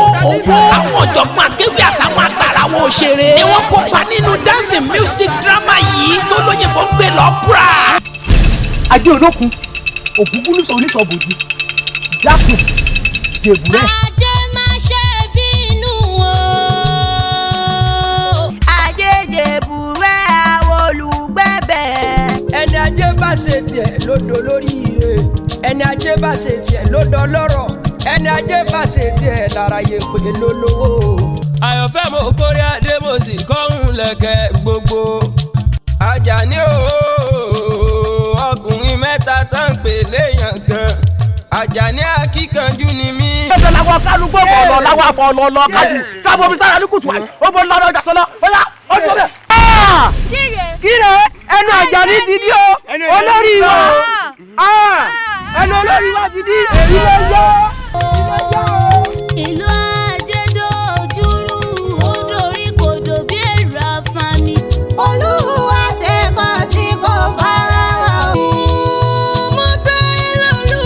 Àwọn ọ̀jọ̀gbọ́n akéwì àtàwọn àgbàrá àwọn òṣèré. Ni wọ́n kópa nínú dancing music drama yìí tó lóyìnbó ń gbé lọ́pùrà. Ajé olókun òkùnkùn ló sọ òní sọ bòjì. Jákùn jèbùrẹ́. Ẹni ajé bá ṣe tiẹ̀ lódò lórí ire, ẹni ajé bá ṣe tiẹ̀ lódò lọ́rọ̀, ẹni ajé bá ṣe tiẹ̀ lára yẹ pé lólówó. Àyànfẹ́ mo kórè adé mo sì kọ́hún lẹ̀kẹ̀ gbogbo. Àjàní ọkùnrin mẹ́ta tán pè léèyàn kan. Àjàní akíkanjú ni mí. Ẹsẹ̀ làwọn kálukú ọ̀pọ̀ làwọn afọ ọlọ́ọ̀lọ́ kájú. Káàbọ̀ mi sára ní kùtù àyè. Ó bọ́ lọ́dọ̀ ọjà sọ́lọ́. Ó yá ó tó bẹ̀. Kíre ẹnu Àjàní ti di o olórí wa ẹnu olórí wa ti di èyí ló yọ. Ìlú ajé dojúrú ó dorí kodò bí èrò àfàmì. Olúwa ṣe kan tí kò fara hàn. Mo tẹ́ lọ́lú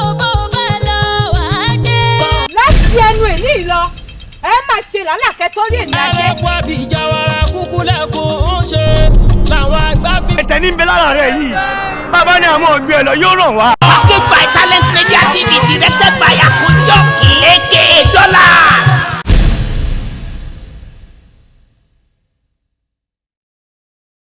o bó bá lọ ṣe làálàkẹ́ tó rí èmi ajé. ẹlẹ́kùn àbí ìjàwara kúkú lẹ́kùn ń ṣe làwọn àgbà fi. ẹ̀tẹ̀ ní bẹ lára rẹ̀ yìí bàbá ní àwọn ògbé ẹ̀ lọ yóò ràn wá. Package by talent